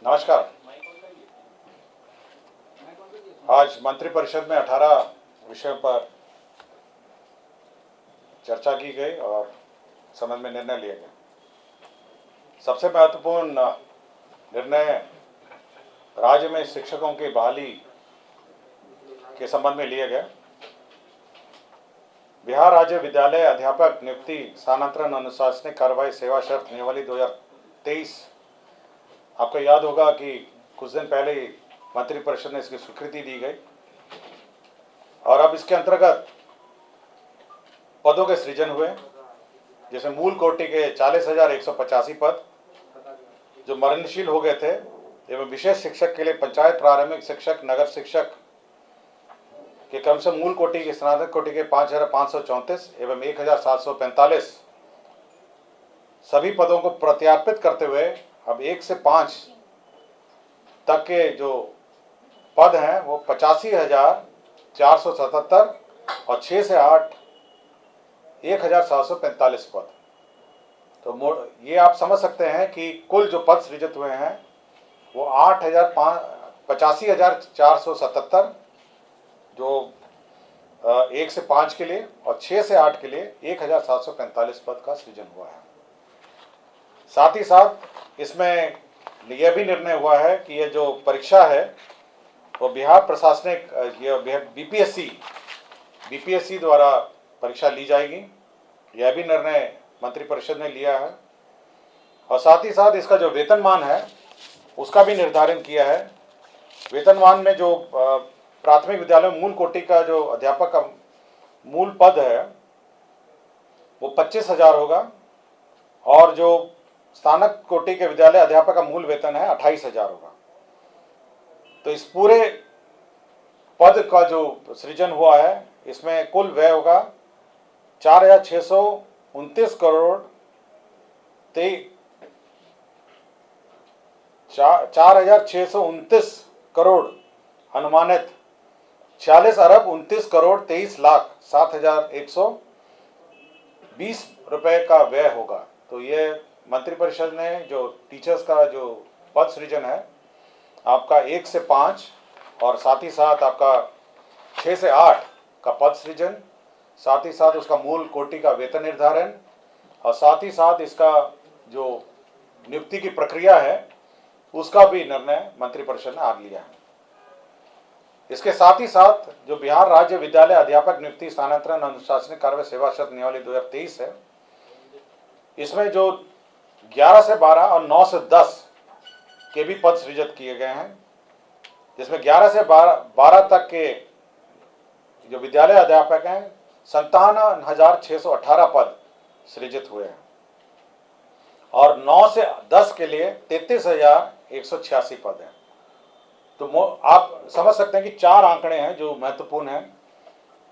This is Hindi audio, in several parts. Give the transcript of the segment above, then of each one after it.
नमस्कार। आज मंत्रिपरिषद में 18 विषयों पर चर्चा की गई और संबंध में निर्णय लिए गए। सबसे महत्वपूर्ण निर्णय राज्य में शिक्षकों की बहाली के संबंध में लिए गए। बिहार राज्य विद्यालय अध्यापक नियुक्ति स्थानांतरण अनुशासनिक कार्रवाई सेवा शर्त नियमावली 2023, आपको याद होगा कि कुछ दिन पहले ही मंत्रिपरिषद ने इसकी स्वीकृति दी गई और अब इसके अंतर्गत पदों के सृजन हुए, जिसमें मूल कोटि के 40,185 पद जो मरणशील हो गए थे एवं विशेष शिक्षक के लिए पंचायत प्रारंभिक शिक्षक, नगर शिक्षक के क्रम से मूल कोटि के स्नातक कोटि के 5,534 एवं 1,745 सभी पदों को प्रत्यार्पित करते हुए अब 1 से 5 तक के जो पद हैं वो 85,477 और 6 से 8 1,745 पद। तो ये आप समझ सकते हैं कि कुल जो पद सृजित हुए हैं वो 85,477 जो 1 से 5 के लिए और 6 से 8 के लिए 1,745 पद का सृजन हुआ है। साथ ही साथ इसमें यह भी निर्णय हुआ है कि ये जो परीक्षा है वो बिहार प्रशासनिक बीपीएससी द्वारा परीक्षा ली जाएगी। यह भी निर्णय मंत्रिपरिषद ने लिया है और साथ ही साथ इसका जो वेतनमान है उसका भी निर्धारण किया है। वेतनमान में जो प्राथमिक विद्यालय में मूल कोटि का जो अध्यापक का मूल पद है वो 25,000 होगा और जो स्नातक कोटि के विद्यालय अध्यापक का मूल वेतन है 28,000 होगा। तो इस पूरे पद का जो सृजन हुआ है इसमें कुल व्यय होगा 4,629 करोड़ 4,629 करोड़ अनुमानित 46 अरब 29 करोड़ 23 लाख 7,120 रुपए का व्यय होगा। तो ये मंत्रिपरिषद ने जो टीचर्स का जो पद सृजन है आपका 1 से 5 और साथ ही साथ आपका 6 से 8 का पद सृजन, साथ ही साथ उसका मूल कोटि का वेतन निर्धारण और साथ ही साथ इसका जो नियुक्ति की प्रक्रिया है उसका भी निर्णय मंत्रिपरिषद ने आज लिया है। इसके साथ ही साथ जो बिहार राज्य विद्यालय अध्यापक नियुक्ति स्थानांतरण अनुशासनिक कार्रवाई सेवा शर्त नियमावली 2023 है, इसमें जो 11 से 12 और 9 से 10 के भी पद सृजित किए गए हैं, जिसमें 11 से 12 तक के जो विद्यालय अध्यापक हैं 57,618 पद सृजित हुए हैं और 9 से 10 के लिए 33,186 पद हैं। तो आप समझ सकते हैं कि 4 आंकड़े हैं जो महत्वपूर्ण हैं।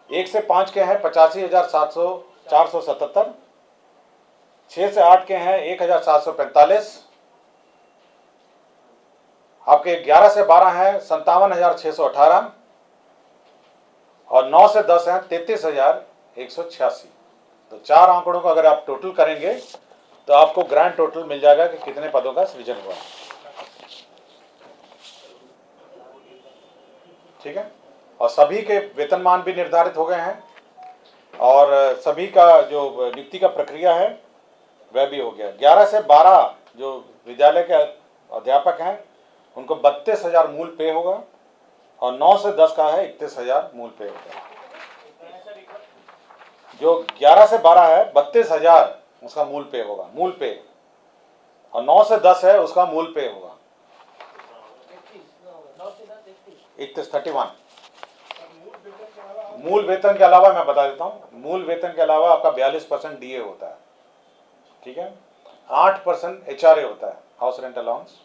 1 से 5 के हैं 85,477, 6 से 8 के हैं 1,745, आपके 11 से 12 हैं 57,618 और 9 से 10 हैं 33,186। तो 4 आंकड़ों को अगर आप टोटल करेंगे तो आपको ग्रैंड टोटल मिल जाएगा कि कितने पदों का सृजन हुआ है। ठीक है, और सभी के वेतनमान भी निर्धारित हो गए हैं और सभी का जो नियुक्ति का प्रक्रिया है वह भी हो गया। 11 से 12 जो विद्यालय के अध्यापक हैं उनको 32,000 मूल पे होगा और 9 से 10 का है 31,000 मूल पे होगा। जो 11 से 12 है 32,000 उसका मूल पे होगा, मूल पे, और 9 से 10 है उसका मूल पे होगा 31। मूल वेतन के अलावा मैं बता देता हूँ, मूल वेतन के अलावा आपका 42% डीए होता है। ठीक है, 8% एचआरए होता है, हाउस रेंट अलाउंस,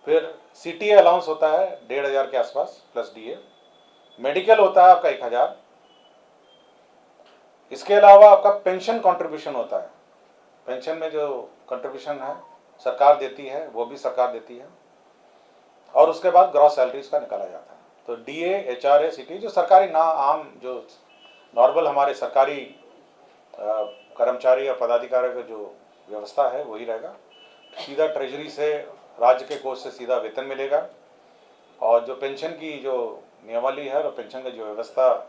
फिर सीटीए अलाउंस होता है 1,500 के आसपास प्लस डीए, मेडिकल होता है आपका 1,000। इसके अलावा आपका पेंशन कंट्रीब्यूशन होता है, पेंशन में जो कंट्रीब्यूशन है सरकार देती है वो भी सरकार देती है और उसके बाद ग्रॉस सैलरीज का निकाला जाता है। तो डीए, एचआरए, सीटी जो सरकारी ना आम जो नॉर्मल हमारे सरकारी कर्मचारी और पदाधिकारी का जो व्यवस्था है वही रहेगा। सीधा ट्रेजरी से, राज्य के कोष से सीधा वेतन मिलेगा। और जो पेंशन की जो नियमावली है और पेंशन का जो व्यवस्था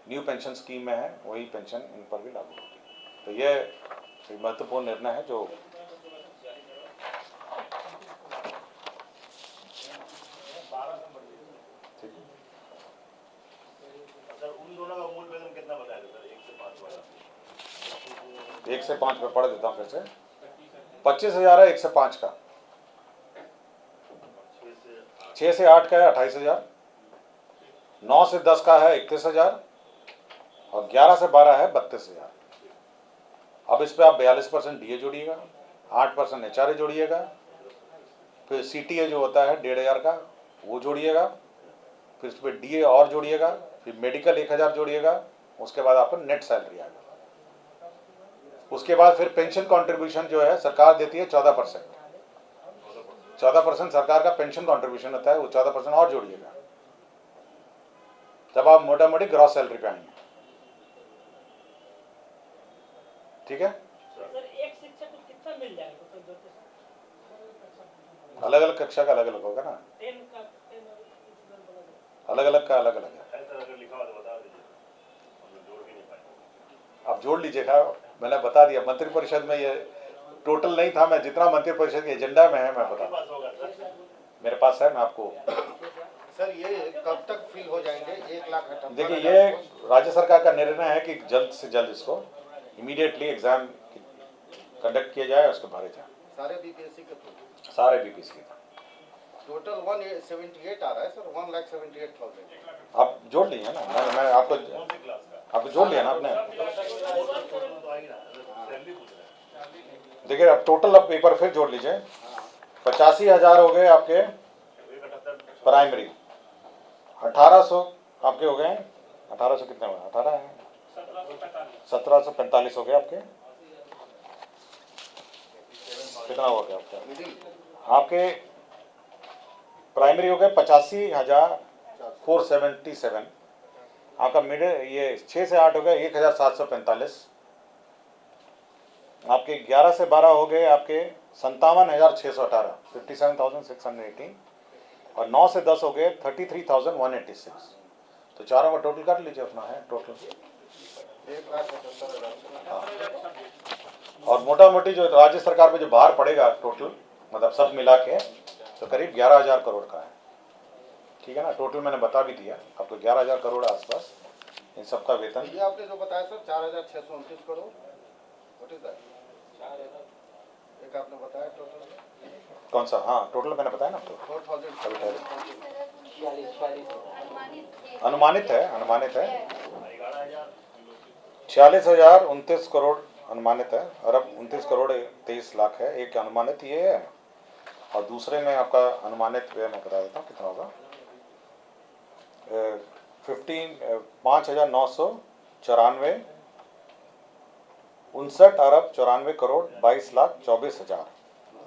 न्यू पेंशन स्कीम में है, वही पेंशन इन पर भी लागू होगी। तो ये एक महत्वपूर्ण निर्णय है जो उन दोनों का मूल वेतन कितना बताया सर? 1 से 5 वाला 1 से 5 में पढ़ देता हूँ फिर से। 25,000 है 1 से 5 का, 6 से 8 का है 28,000, 9 से 10 का है 31,000 और 11 से 12 है 32,000। अब इस पे आप 42% डीए जोड़िएगा, 8% एचआरए जोड़िएगा, फिर सीटीए जो होता है 1,500 का वो जोड़िएगा, फिर उस पर डीए और जोड़िएगा, फिर मेडिकल 1,000 जोड़िएगा, उसके बाद आपको नेट सैलरी आएगा। उसके बाद फिर पेंशन कंट्रीब्यूशन जो है सरकार देती है 14%। 14% सरकार का पेंशन कंट्रीब्यूशन होता है, वो 14% और जोड़िएगा, तब आप मोटा मोटी ग्रॉस सैलरी पे आएंगे। ठीक है, सर एक शिक्षक को कितना मिल जाएगा? अलग अलग कक्षा का अलग अलग होगा ना, 10 का अलग अलग का अलग अलग है। अगर लिखा हुआ तो बता दीजिए, हम लोग जोड़ भी नहीं पाएंगे। आप जोड़ लीजिएगा, मैंने बता दिया मंत्रिपरिषद में, ये टोटल नहीं था, मैं जितना मंत्रिपरिषद के एजेंडा में है मैं बता, मेरे पास है, मैं आपको। सर ये कब तक फिल हो जाएंगे 1 लाख? देखिए, ये राज्य सरकार का निर्णय है कि जल्द से जल्द इसको इमीडिएटली एग्जाम कंडक्ट किया जाए, उसको भरे जाए सारे बीपीएससी के थ्रू। सारे बीपीएससी का। टोटल 178 आ रहा है सर, 1,78,000। आप जोड़ लीजिए ना, मैं आपको जोड़ लिया ना आपने। देखिए, अब टोटल अब एक बार फिर जोड़ लीजिए, 85,000 हो गए आपके प्राइमरी, 1,800 आपके हो गए, 1,800 कितने हुए? 18 है, 1,745 हो गए आपके। कितना हो गया आपके प्राइमरी हो गए 85,477। आपका मिडिल ये 6 से 8 हो गए 1,745। आपके 11 से 12 हो गए आपके 57,618, 57,618। और 9 से 10 हो गए 33,186। तो चारों का टोटल कर लीजिए अपना, है टोटल 1,78,000। और मोटा मोटी जो राज्य सरकार पे जो भार पड़ेगा टोटल, मतलब सब मिला के, तो करीब 11,000 करोड़ का है। ठीक है ना, टोटल मैंने बता भी दिया आपको, 11,000 करोड़ आसपास इन सबका वेतन। ये आपने जो बताया sir 4,629 crore, what is that? एक आपने बताया टोटल कौन सा? हाँ, टोटल मैंने बताया ना आपको, 4,000। अनुमानित है 46,029 करोड़ अनुमानित है, अरब 29 करोड़ 23 लाख है, एक अनुमानित ये है। और दूसरे में आपका अनुमानित व्यय मैं बता देता हूँ कितना होगा, 5,994, 59 अरब 94 करोड़ 22 लाख 24,000,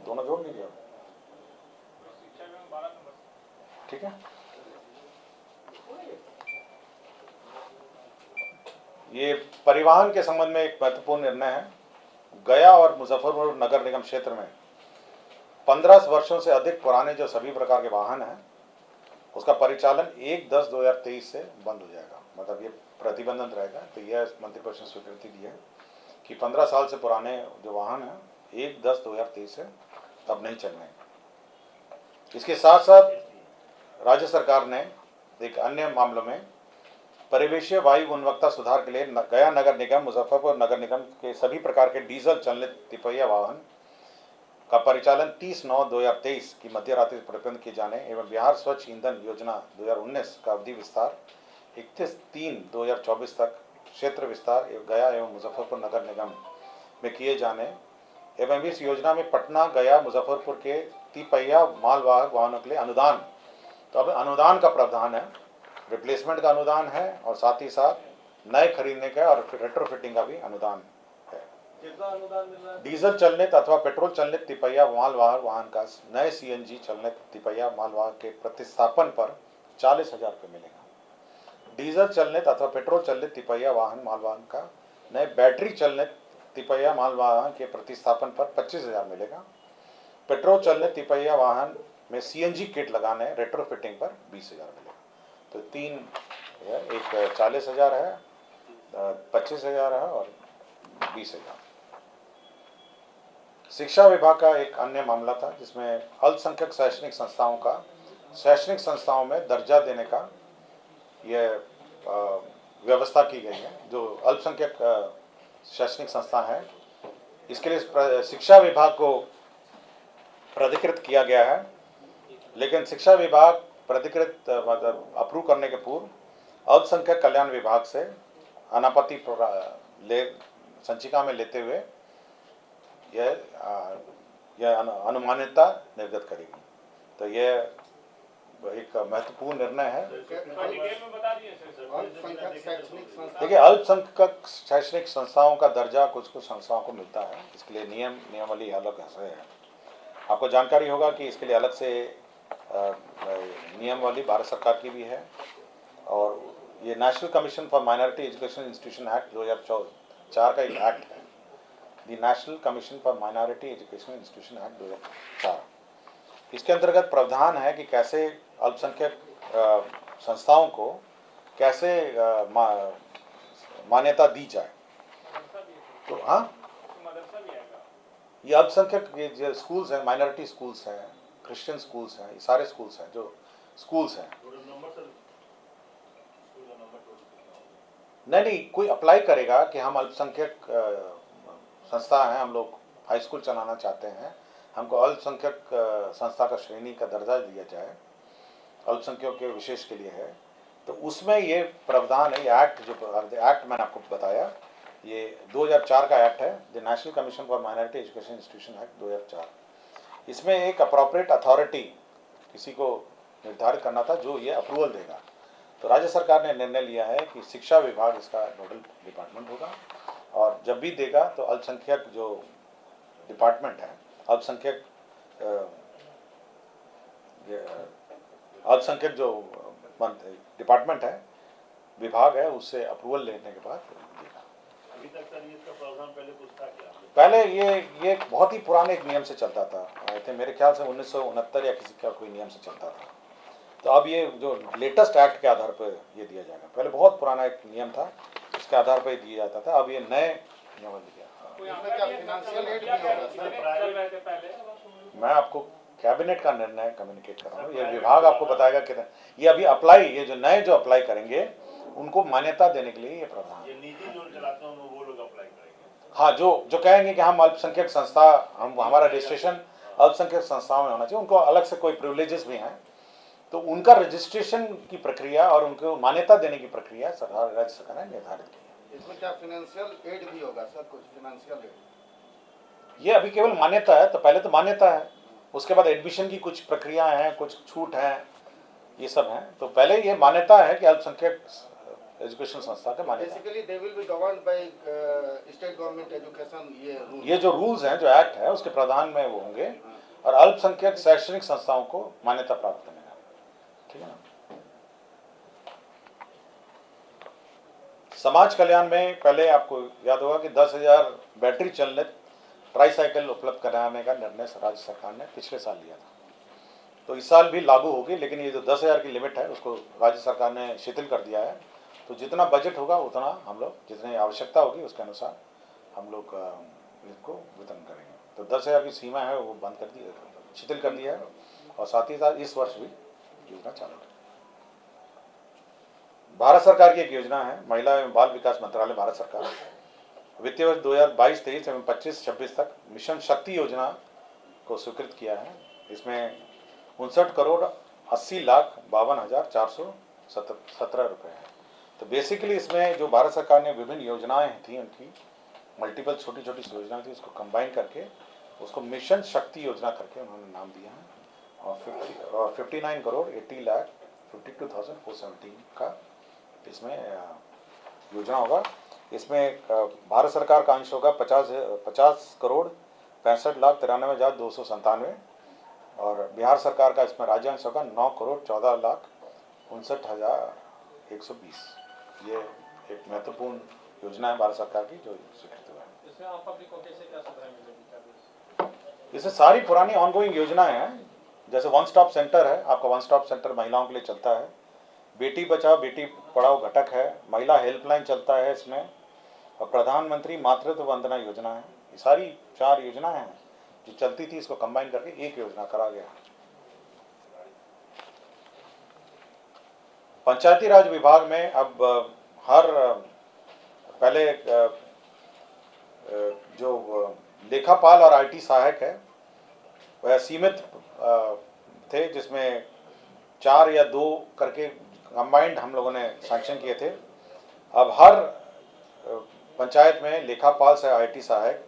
दोनों जोड़ लीजिए। ठीक है, ये परिवहन के संबंध में एक महत्वपूर्ण निर्णय है। गया और मुजफ्फरपुर नगर निगम क्षेत्र में 15 वर्षों से अधिक पुराने जो सभी प्रकार के वाहन हैं, उसका परिचालन 1/10/2023 से बंद हो जाएगा, मतलब ये प्रतिबंधित रहेगा। तो यह मंत्रिपरिषद ने स्वीकृति दी है कि 15 साल से पुराने जो वाहन हैं 1/10/2023 से अब नहीं चलने। इसके साथ साथ राज्य सरकार ने एक अन्य मामलों में परिवेशीय वायु गुणवत्ता सुधार के लिए गया नगर निगम, मुजफ्फरपुर नगर निगम के सभी प्रकार के डीजल चालित तिपहिया वाहन का परिचालन 30/9/2023 की मध्य रात्रि प्रतिबंध किए जाने एवं बिहार स्वच्छ ईंधन योजना 2019 का अवधि विस्तार 31/3/2024 तक क्षेत्र विस्तार गया एवं मुजफ्फरपुर नगर निगम में किए जाने एवं इस योजना में पटना, गया, मुजफ्फरपुर के तिपहिया मालवाहक वाहनों के लिए अनुदान, तो अब अनुदान का प्रावधान है, रिप्लेसमेंट का अनुदान है और साथ ही साथ नए खरीदने का और रेट्रोफिटिंग का भी अनुदान है। कितना अनुदान मिल रहा है? डीजल चलनित अथवा पेट्रोल चलनित तिपहिया मालवाहक वाहन का नए सीएनजी चलनित तिपहिया मालवाहक के प्रतिस्थापन पर 40,000 रुपये मिलेगा। डीजल चलनित अथवा पेट्रोल चलनित तिपहिया वाहन मालवाहन का नए बैटरी चलनित तिपहिया मालवाहन के प्रतिस्थापन पर 25,000 मिलेगा। पेट्रोल चलने तिपहिया वाहन में सीएनजी किट लगाने रेट्रोफिटिंग पर 20,000 मिलेगा। तो 3 है, एक 40,000 है, 25,000 है और 20,000। शिक्षा विभाग का एक अन्य मामला था जिसमें अल्पसंख्यक शैक्षणिक संस्थाओं में दर्जा देने का यह व्यवस्था की गई है। जो अल्पसंख्यक शैक्षणिक संस्था है इसके लिए शिक्षा विभाग को प्राधिकृत किया गया है, लेकिन शिक्षा विभाग प्राधिकृत मतलब अप्रूव करने के पूर्व अल्पसंख्यक कल्याण विभाग से अनापत्ति संचिका में लेते हुए यह अनुमानियता निर्गत करेगी। तो यह एक महत्वपूर्ण निर्णय है। देखिए, अल्पसंख्यक शैक्षणिक संस्थाओं का दर्जा कुछ संस्थाओं को मिलता है, इसके लिए नियमावली अलग है। आपको जानकारी होगा कि इसके लिए अलग से नियमावली भारत सरकार की भी है, और ये national commission for minority education institution act 2004 का एक एक्ट है, the national commission for minority education institution act 2004। इसके अंतर्गत प्रावधान है कि कैसे अल्पसंख्यक संस्थाओं को कैसे मान्यता दी जाए। तो हाँ, ये अल्पसंख्यक ये जो स्कूल्स हैं, माइनॉरिटी स्कूल्स हैं, क्रिश्चियन स्कूल्स हैं, ये सारे स्कूल्स हैं जो स्कूल्स हैं। नहीं, कोई अप्लाई करेगा कि हम अल्पसंख्यक संस्था हैं, हम लोग हाई स्कूल चलाना चाहते हैं, हमको अल्पसंख्यक संस्था का श्रेणी का दर्जा दिया जाए, अल्पसंख्यकों के विशेष के लिए है, तो उसमें ये प्रावधान है। ये एक्ट जो एक्ट मैंने आपको बताया, ये 2004 का एक्ट है, the national commission for minority education institution act 2004। इसमें एक अप्रोप्रिएट अथॉरिटी किसी को निर्धारित करना था जो ये अप्रूवल देगा। तो राज्य सरकार ने निर्णय लिया है कि शिक्षा विभाग इसका नोडल डिपार्टमेंट होगा, और जब भी देगा तो अल्पसंख्यक जो डिपार्टमेंट है, अल्पसंख्यक जो डिपार्टमेंट है, विभाग है, उससे अप्रूवल लेने के बाद देगा। अभी तक सर इसका प्रावधान पहले कुछ था क्या? पहले ये बहुत ही पुराने एक नियम से चलता था, मेरे ख्याल से 1969 या किसी का कोई नियम से चलता था। तो अब ये जो लेटेस्ट एक्ट के आधार पर ये दिया जाएगा। पहले बहुत पुराना एक नियम था, इसके आधार पर दिया जाता था, अब ये नए नियम दिया। मैं आपको कैबिनेट का निर्णय कम्युनिकेट कर रहा हूँ, ये विभाग आपको बताएगा कि ये अभी अप्लाई, ये जो नए जो अप्लाई करेंगे उनको मान्यता देने के लिए ये प्रावधान। ये नीति जो चलाते हैं वो लोग अप्लाई करेंगे। हाँ, जो कहेंगे कि हम अल्पसंख्यक संस्था, हमारा रजिस्ट्रेशन अल्पसंख्यक संस्थाओं में होना चाहिए, उनको अलग से कोई प्रिविलेजेस भी हैं, तो उनका रजिस्ट्रेशन की प्रक्रिया और उनको मान्यता देने की प्रक्रिया सरकार, राज्य सरकार ने निर्धारित की है। इसमें क्या फाइनेंशियल एड भी होगा सर? कुछ फाइनेंशियल एड? ये अभी केवल मान्यता है, तो पहले तो मान्यता है, उसके बाद एडमिशन की कुछ प्रक्रियाएं हैं, कुछ छूट है, ये सब हैं। तो पहले ये मान्यता है कि अल्पसंख्यक एजुकेशन संस्था का मान्यता। Basically they will be governed by state government education. ये जो रूल्स हैं, जो एक्ट है, उसके प्रावधान में वो होंगे, और अल्पसंख्यक शैक्षणिक संस्थाओं को मान्यता प्राप्त करने का, ठीक है ना। समाज कल्याण में पहले आपको याद होगा कि 10,000 बैटरी चालित ट्राईसाइकिल उपलब्ध कराने का निर्णय राज्य सरकार ने पिछले साल लिया था। तो इस साल भी लागू होगी, लेकिन ये जो 10,000 की लिमिट है उसको राज्य सरकार ने शिथिल कर दिया है। तो जितना बजट होगा उतना हम लोग, जितनी आवश्यकता होगी उसके अनुसार हम लोग इसको वितरण करेंगे। तो 10,000 की सीमा है वो बंद कर दी, शिथिल कर दिया है, और साथ ही साथ इस वर्ष भी योजना चालू है। भारत सरकार की एक योजना है, महिला एवं बाल विकास मंत्रालय भारत सरकार, वित्तीय वर्ष 2022-23 एवं 25-26 तक मिशन शक्ति योजना को स्वीकृत किया है। इसमें 59,80,52,417 रुपये है। तो बेसिकली इसमें जो भारत सरकार ने विभिन्न योजनाएं थी, उनकी मल्टीपल छोटी छोटी योजनाएं थी, उसको कंबाइन करके उसको मिशन शक्ति योजना करके उन्होंने नाम दिया है, और 59,80,52,417 का इसमें योजना होगा। इसमें भारत सरकार का अंश होगा 50,65,63,93,297, और बिहार सरकार का इसमें राज्य अंश होगा 9,14,59,120। ये एक महत्वपूर्ण योजना है भारत सरकार की जो स्वीकृत हुआ है। इसमें आप पब्लिक को कैसे क्या सुविधा मिलेगी? इससे सारी पुरानी ऑनगोइंग योजनाएं हैं, जैसे वन स्टॉप सेंटर है, आपका वन स्टॉप सेंटर महिलाओं के लिए चलता है, बेटी बचाओ बेटी पढ़ाओ घटक है, महिला हेल्पलाइन चलता है इसमें, और प्रधानमंत्री मातृत्व वंदना योजना है। ये सारी 4 योजनाएं हैं जो चलती थी, इसको कंबाइन करके एक योजना करा गया। पंचायती राज विभाग में अब हर पहले जो लेखापाल और आईटी सहायक है वह सीमित थे, जिसमें 4 या 2 करके कंबाइंड हम लोगों ने सैंक्शन किए थे। अब हर पंचायत में लेखापाल से आईटी सहायक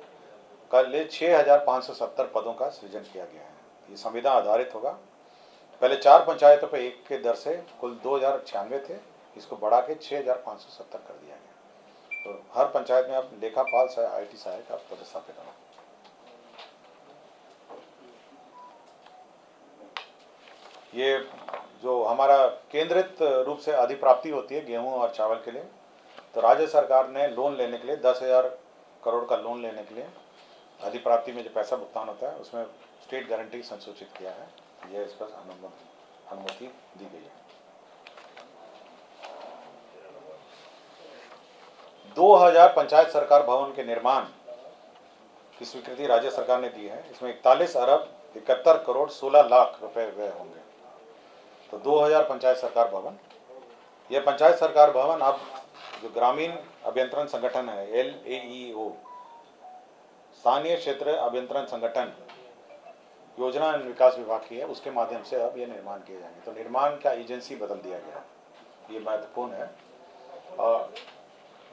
का लिए 6570 पदों का सृजन किया गया है। ये संविधान आधारित होगा। पहले 4 पंचायतों पे 1 के दर से कुल 2096 थे, इसको बढ़ा के 6570 कर दिया गया। तो हर पंचायत में अब लेखापाल से आईटी सहायक आप पदस्थापित होना। ये जो हमारा केंद्रित रूप से अधिप्राप्ति होती है गेहूं और चावल के लिए, तो राज्य सरकार ने लोन लेने के लिए 10,000 करोड़ का लोन लेने के लिए अधिप्राप्ति में जो पैसा भुगतान होता है उसमें स्टेट गारंटी संसूचित किया है। यह इस पर अनुमति दी गई है। 2000 पंचायत सरकार भवन के निर्माण की स्वीकृति राज्य सरकार ने दी है। इसमें 41 अरब 71 करोड़ 16 लाख रुपए व्यय होंगे। तो 2000 पंचायत सरकार भवन, यह पंचायत सरकार भवन अब जो ग्रामीण अभियंत्रण संगठन है LAEO, स्थानीय क्षेत्र अभियंत्रण संगठन योजना एवं विकास विभाग की है, उसके माध्यम से अब ये निर्माण किए जाएंगे। तो निर्माण का एजेंसी बदल दिया गया, ये महत्वपूर्ण है।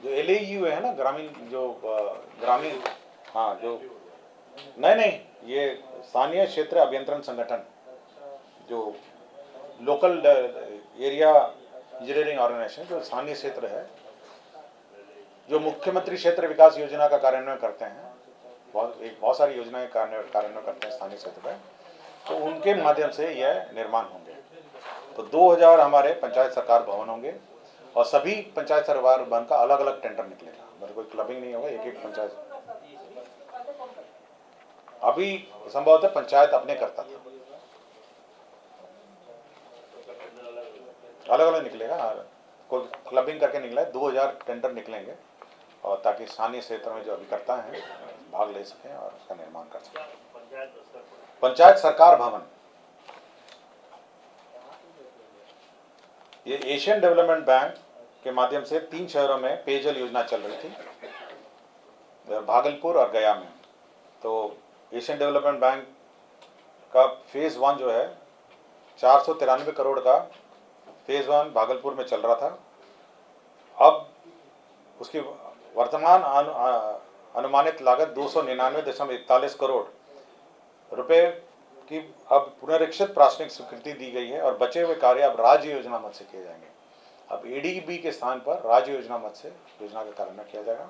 जो LAEO है ना, ग्रामीण जो ग्रामीण, हाँ जो नहीं ये स्थानीय क्षेत्र अभियंत्रण संगठन, जो लोकल एरिया इंजीनियरिंग ऑर्गेनाइजेशन, जो स्थानीय क्षेत्र है, जो मुख्यमंत्री क्षेत्र विकास योजना का कार्यान्वयन करते हैं, बहुत सारी योजनाएं कार्यान्वयन करते हैं स्थानीय क्षेत्र में, तो उनके माध्यम से यह निर्माण होंगे। तो 2000 हमारे पंचायत सरकार भवन होंगे और सभी पंचायत सरकार भवन का अलग अलग टेंडर निकलेगा, मतलब कोई क्लबिंग नहीं होगा। एक पंचायत अभी संभवतः पंचायत अपने करता था, अलग अलग निकलेगा, कोई क्लबिंग करके निकला है। 2000 टेंडर निकलेंगे और ताकि स्थानीय क्षेत्र में जो अभिकर्ता हैं भाग ले सकें और उसका निर्माण कर सकें। पंचायत सरकार भवन, ये एशियन डेवलपमेंट बैंक के माध्यम से 3 शहरों में पेयजल योजना चल रही थी, भागलपुर और गया में। तो एशियन डेवलपमेंट बैंक का फेज 1 जो है 493 करोड़ का फेज 1 भागलपुर में चल रहा था। अब उसकी वर्तमान अनुमानित लागत 299.41 करोड़ रुपए की अब पुनरीक्षित प्राथमिक स्वीकृति दी गई है और बचे हुए कार्य अब राज्य योजना मद से किए जाएंगे। अब ADB के स्थान पर राज्य योजना मद से योजना का कार्यान्वयन किया जाएगा।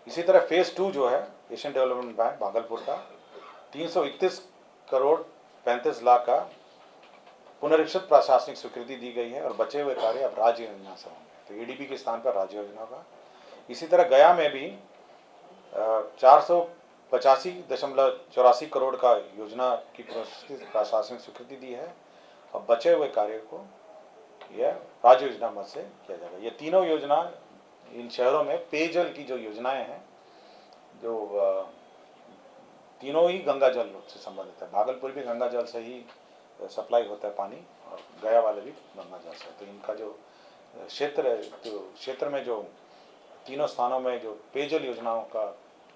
इसी तरह फेज 2 जो है एशियन डेवलपमेंट बैंक भागलपुर का 331 करोड़ 35 लाख का पुनरीक्षित प्रशासनिक स्वीकृति दी गई है और बचे हुए कार्य अब राज्य योजना से होंगे। तो ADB के स्थान पर राज्य योजना होगा। इसी तरह गया में भी 485.84 करोड़ का योजना की प्रशासनिक स्वीकृति दी है और बचे हुए कार्य को यह राज्य योजना मद से किया जाएगा। ये तीनों योजना इन शहरों में पेयजल की जो योजनाएं हैं, जो तीनों ही गंगा जल से संबंधित है। भागलपुर भी गंगा जल से ही सप्लाई होता है पानी और गया वाले भी गंगा जल से। तो इनका जो क्षेत्र में जो तीनों स्थानों में जो पेयजल योजनाओं का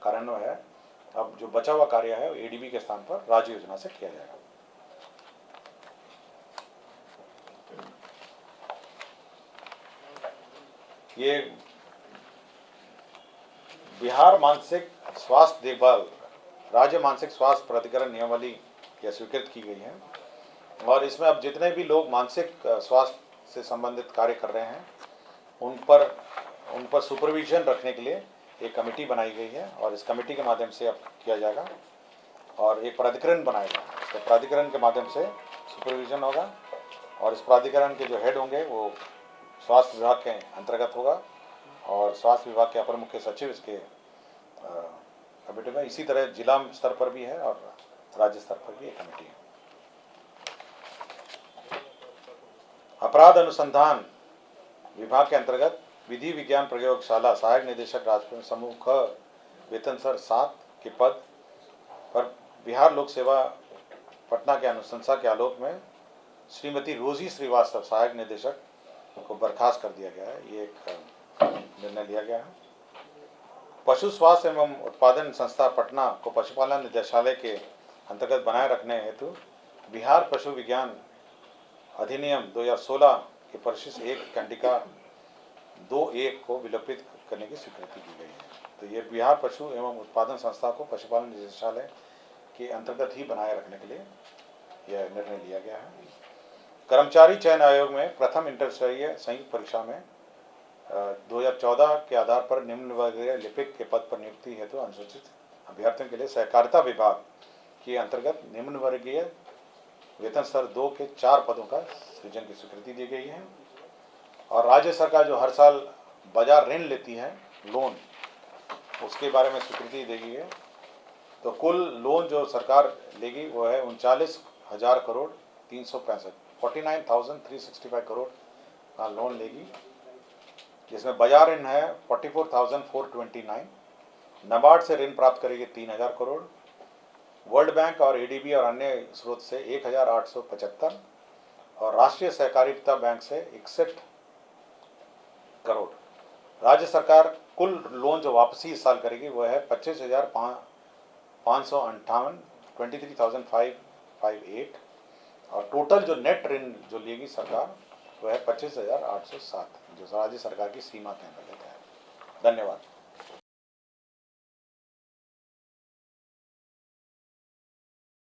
कार्यान्वयन है, अब जो बचा हुआ कार्य है ADB के स्थान पर राज्य योजना से किया जाएगा। ये बिहार मानसिक स्वास्थ्य देखभाल राज्य मानसिक स्वास्थ्य प्राधिकरण नियमावली यह स्वीकृत की गई है और इसमें अब जितने भी लोग मानसिक स्वास्थ्य से संबंधित कार्य कर रहे हैं उन पर सुपरविजन रखने के लिए एक कमेटी बनाई गई है और इस कमेटी के माध्यम से अब किया जाएगा और एक प्राधिकरण बनाया गया है। तो प्राधिकरण के माध्यम से सुपरविजन होगा और इस प्राधिकरण के जो हेड होंगे वो स्वास्थ्य विभाग के अंतर्गत होगा और स्वास्थ्य विभाग के अपर मुख्य सचिव इसके कमेटी में। इसी तरह जिला स्तर पर भी है और राज्य स्तर पर भी एक कमेटी है। अपराध अनुसंधान विभाग के अंतर्गत विधि विज्ञान प्रयोगशाला सहायक निदेशक राजपुर समूह ख वेतन स्तर 7 के पद पर बिहार लोक सेवा पटना के अनुशंसा के आलोक में श्रीमती रोजी श्रीवास्तव सहायक निदेशक को बर्खास्त कर दिया गया है। ये एक निर्णय लिया गया है। पशु स्वास्थ्य एवं उत्पादन संस्था पटना को पशुपालन निदेशालय के अंतर्गत बनाए रखने हेतु बिहार पशु विज्ञान अधिनियम 2016 के परिशिष्ट 1 कंडिका 2(1) को विलोपित करने की स्वीकृति दी गई है। तो ये बिहार पशु एवं उत्पादन संस्था को पशुपालन निदेशालय के अंतर्गत ही बनाए रखने के लिए यह निर्णय लिया गया है। कर्मचारी चयन आयोग में प्रथम इंटरस्तरीय संयुक्त परीक्षा में 2014 के आधार पर निम्न वर्गीय लिपिक के पद पर नियुक्ति हेतु अनुसूचित अभ्यर्थियों के लिए सहकारिता विभाग के अंतर्गत निम्न वर्गीय वेतन स्तर 2 के 4 पदों का सृजन की स्वीकृति दी गई है। और राज्य सरकार जो हर साल बाजार ऋण लेती है लोन, उसके बारे में स्वीकृति दी गई है। तो कुल लोन जो सरकार लेगी वो है 39,000 करोड़ 365 49,365 करोड़ का लोन लेगी, जिसमें बाजार ऋण है 44,429, नाबार्ड से ऋण प्राप्त करेगी 3,000 करोड़, वर्ल्ड बैंक और एडीबी और अन्य स्रोत से 1,875 और राष्ट्रीय सहकारिता बैंक से 61 करोड़। राज्य सरकार कुल लोन जो वापसी इस साल करेगी वह है 25,558 23,558 और टोटल जो नेट ऋण जो लेगी सरकार वह है 25,807 जो राज्य सरकार की सीमा के अंतर्गत है। धन्यवाद।